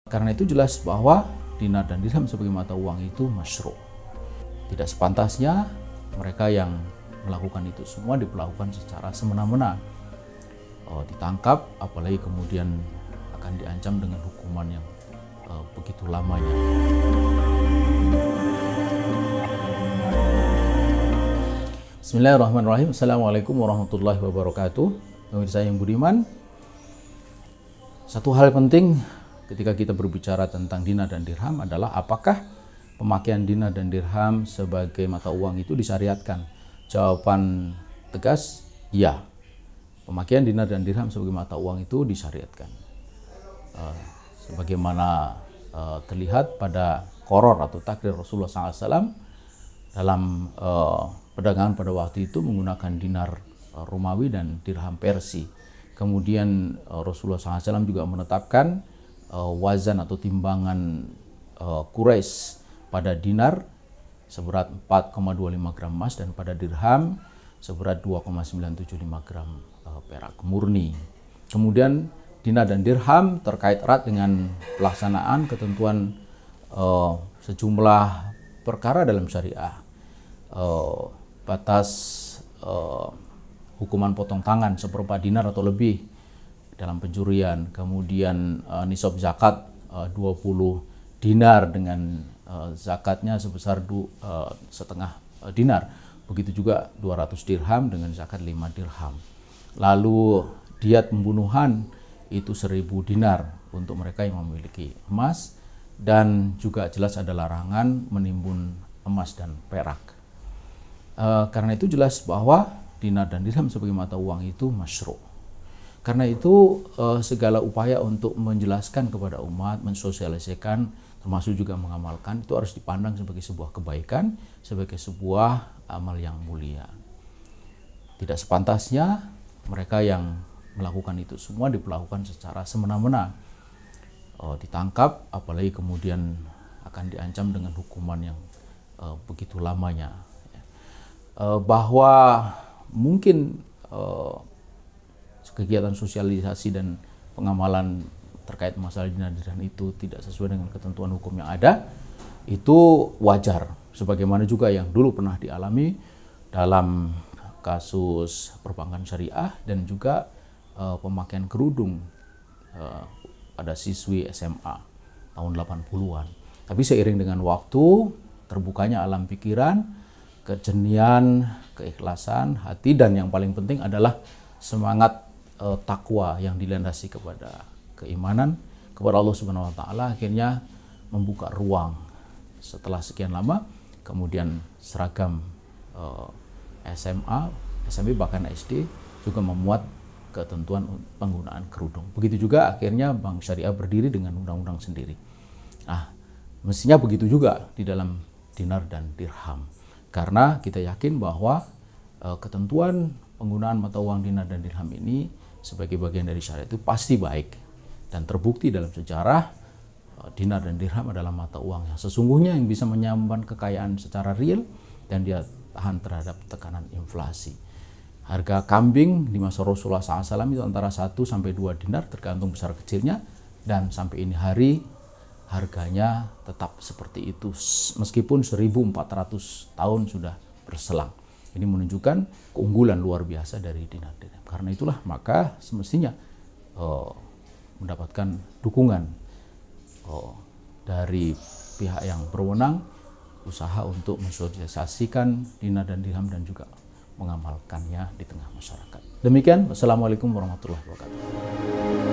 Karena itu jelas bahwa dinar dan dirham sebagai mata uang itu masyru'. Tidak sepantasnya mereka yang melakukan itu semua diperlakukan secara semena-mena. Ditangkap, apalagi kemudian akan diancam dengan hukuman yang begitu lamanya. Bismillahirrahmanirrahim. Assalamualaikum warahmatullahi wabarakatuh. Pemirsa yang budiman, satu hal penting ketika kita berbicara tentang dinar dan dirham adalah apakah pemakaian dinar dan dirham sebagai mata uang itu disyariatkan? Jawaban tegas, ya. Pemakaian dinar dan dirham sebagai mata uang itu disyariatkan. Sebagaimana terlihat pada qoror atau takrir Rasulullah SAW dalam perdagangan pada waktu itu menggunakan dinar Romawi dan dirham Persia. Kemudian Rasulullah SAW juga menetapkan wazan atau timbangan Quraisy pada dinar seberat 4,25 gram emas dan pada dirham seberat 2,975 gram perak murni. Kemudian dinar dan dirham terkait erat dengan pelaksanaan ketentuan sejumlah perkara dalam syariah. Batas hukuman potong tangan seperempat dinar atau lebih dalam pencurian, kemudian nisab zakat 20 dinar dengan zakatnya sebesar setengah dinar, begitu juga 200 dirham dengan zakat 5 dirham. Lalu diat pembunuhan itu 1000 dinar untuk mereka yang memiliki emas, dan juga jelas ada larangan menimbun emas dan perak. Karena itu jelas bahwa dinar dan dirham sebagai mata uang itu masyru'. Karena itu segala upaya untuk menjelaskan kepada umat, mensosialisasikan, termasuk juga mengamalkan, itu harus dipandang sebagai sebuah kebaikan, sebagai sebuah amal yang mulia. Tidak sepantasnya mereka yang melakukan itu semua diperlakukan secara semena-mena. Ditangkap, apalagi kemudian akan diancam dengan hukuman yang begitu lamanya. Bahwa mungkin kegiatan sosialisasi dan pengamalan terkait masalah dinar dan dirham itu tidak sesuai dengan ketentuan hukum yang ada, itu wajar. Sebagaimana juga yang dulu pernah dialami dalam kasus perbankan syariah dan juga pemakaian kerudung pada siswi SMA tahun 80-an. Tapi seiring dengan waktu, terbukanya alam pikiran, kejenian, keikhlasan hati, dan yang paling penting adalah semangat takwa yang dilandasi kepada keimanan kepada Allah Subhanahu wa taala, akhirnya membuka ruang setelah sekian lama. Kemudian seragam SMA, SMP, bahkan SD juga memuat ketentuan penggunaan kerudung. Begitu juga akhirnya Bank Syariah berdiri dengan undang-undang sendiri. Nah, mestinya begitu juga di dalam dinar dan dirham. Karena kita yakin bahwa ketentuan penggunaan mata uang dinar dan dirham ini sebagai bagian dari syariat itu pasti baik. Dan terbukti dalam sejarah, dinar dan dirham adalah mata uang yang sesungguhnya yang bisa menyimpan kekayaan secara real dan dia tahan terhadap tekanan inflasi. Harga kambing di masa Rasulullah SAW itu antara 1 sampai 2 dinar tergantung besar kecilnya, dan sampai ini hari harganya tetap seperti itu meskipun 1400 tahun sudah berselang. Ini menunjukkan keunggulan luar biasa dari dinar dan dirham. Karena itulah maka semestinya mendapatkan dukungan dari pihak yang berwenang, usaha untuk mensosialisasikan dinar dan dirham dan juga mengamalkannya di tengah masyarakat. Demikian, wassalamualaikum warahmatullahi wabarakatuh.